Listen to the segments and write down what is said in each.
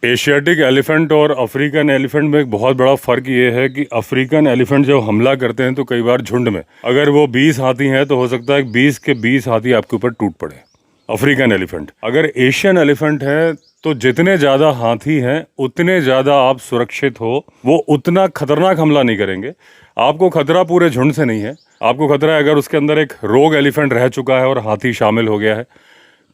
Asiatic elephant और African elephant में एक बहुत बड़ा फ़र्क ये है कि अफ्रीकन एलिफेंट जब हमला करते हैं तो कई बार झुंड में, अगर वो 20 हाथी हैं तो हो सकता है 20 के 20 हाथी आपके ऊपर टूट पड़े। African elephant. अगर एशियन एलिफेंट है तो जितने ज़्यादा हाथी हैं उतने ज़्यादा आप सुरक्षित हो, वो उतना खतरनाक हमला नहीं करेंगे। आपको खतरा पूरे झुंड से नहीं है, आपको खतरा है अगर उसके अंदर एक रोग एलिफेंट रह चुका है और हाथी शामिल हो गया है।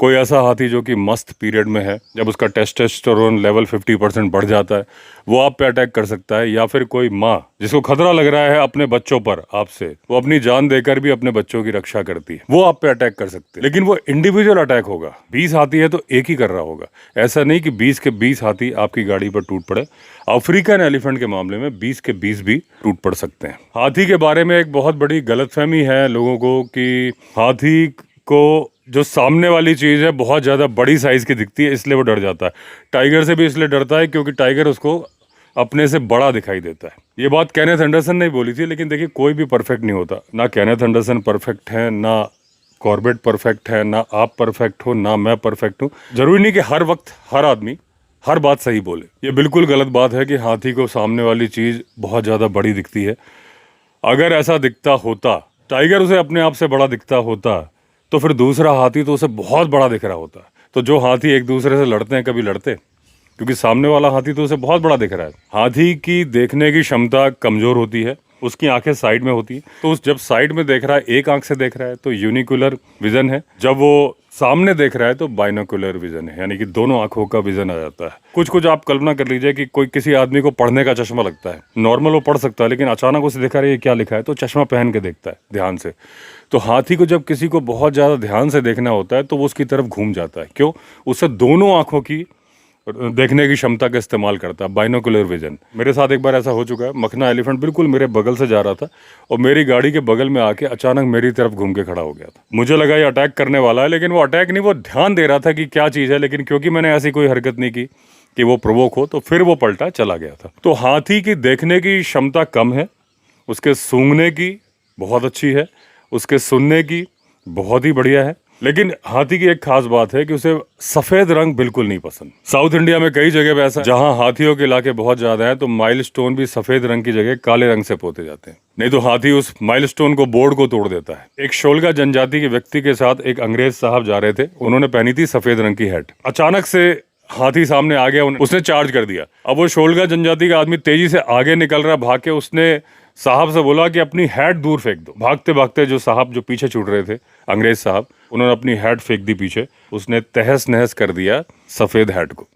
कोई ऐसा हाथी जो कि मस्त पीरियड में है, जब उसका टेस्टोस्टेरोन लेवल 50% बढ़ जाता है, वो आप पे अटैक कर सकता है। या फिर कोई माँ जिसको खतरा लग रहा है अपने बच्चों पर आपसे, वो अपनी जान देकर भी अपने बच्चों की रक्षा करती है, वो आप पे अटैक कर सकते हैं। लेकिन वो इंडिविजुअल अटैक होगा। 20 हाथी है तो एक ही कर रहा होगा, ऐसा नहीं कि 20 के 20 हाथी आपकी गाड़ी पर टूट पड़े। अफ्रीकन एलिफेंट के मामले में 20 के 20 भी टूट पड़ सकते हैं। हाथी के बारे में एक बहुत बड़ी गलतफहमी है लोगों को कि हाथी को जो सामने वाली चीज़ है बहुत ज़्यादा बड़ी साइज़ की दिखती है, इसलिए वो डर जाता है। टाइगर से भी इसलिए डरता है क्योंकि टाइगर उसको अपने से बड़ा दिखाई देता है। ये बात केनेथ एंडरसन ने बोली थी, लेकिन देखिए कोई भी परफेक्ट नहीं होता। ना केनेथ एंडरसन परफेक्ट है, ना कॉर्बेट परफेक्ट है, ना आप परफेक्ट हो, ना मैं परफेक्ट हूँ। जरूरी नहीं कि हर वक्त हर आदमी हर बात सही बोले। ये बिल्कुल गलत बात है कि हाथी को सामने वाली चीज़ बहुत ज़्यादा बड़ी दिखती है। अगर ऐसा दिखता होता, टाइगर उसे अपने आप से बड़ा दिखता होता, तो फिर दूसरा हाथी तो उसे बहुत बड़ा दिख रहा होता। तो जो हाथी एक दूसरे से लड़ते हैं, कभी लड़ते? क्योंकि सामने वाला हाथी तो उसे बहुत बड़ा दिख रहा है। हाथी की देखने की क्षमता कमजोर होती है, उसकी आंखें साइड में होती हैं। तो उस जब साइड में देख रहा है, एक आंख से देख रहा है, तो यूनिकुलर विजन है। जब वो सामने देख रहा है तो बाइनोकुलर विजन है, यानी कि दोनों आंखों का विजन आ जाता है। कुछ कुछ आप कल्पना कर लीजिए कि कोई किसी आदमी को पढ़ने का चश्मा लगता है, नॉर्मल वो पढ़ सकता है, लेकिन अचानक उसे देखा रहा है ये क्या लिखा है, तो चश्मा पहन के देखता है ध्यान से। तो हाथी को जब किसी को बहुत ज़्यादा ध्यान से देखना होता है तो वो उसकी तरफ घूम जाता है। क्यों? उससे दोनों आंखों की देखने की क्षमता का इस्तेमाल करता है, बाइनोकुलर विजन। मेरे साथ एक बार ऐसा हो चुका है, मखना एलिफेंट बिल्कुल मेरे बगल से जा रहा था और मेरी गाड़ी के बगल में आके अचानक मेरी तरफ घूम के खड़ा हो गया था। मुझे लगा ये अटैक करने वाला है, लेकिन वो अटैक नहीं, वो ध्यान दे रहा था कि क्या चीज़ है। लेकिन क्योंकि मैंने ऐसी कोई हरकत नहीं की कि वो प्रोवोक हो, तो फिर वो पलटा चला गया था। तो हाथी की देखने की क्षमता कम है, उसके सूंघने की बहुत अच्छी है, उसके सुनने की बहुत ही बढ़िया है। लेकिन हाथी की एक खास बात है कि उसे सफेद रंग बिल्कुल नहीं पसंद। साउथ इंडिया में कई जगह पे ऐसा जहां हाथियों के इलाके बहुत ज्यादा हैं, तो माइलस्टोन भी सफेद रंग की जगह काले रंग से पोते जाते हैं। नहीं तो हाथी उस माइलस्टोन को, बोर्ड को तोड़ देता है। एक शोलगा जनजाति के व्यक्ति के साथ एक अंग्रेज साहब जा रहे थे, उन्होंने पहनी थी सफेद रंग की हैट। अचानक से हाथी सामने आ गया, उसने चार्ज कर दिया। अब वो शोलगा जनजाति का आदमी तेजी से आगे निकल रहा, भाग के उसने साहब से बोला कि अपनी हैट दूर फेंक दो। भागते भागते जो साहब जो पीछे छूट रहे थे, अंग्रेज साहब, उन्होंने अपनी हैट फेंक दी पीछे। उसने तहस नहस कर दिया सफेद हैट को।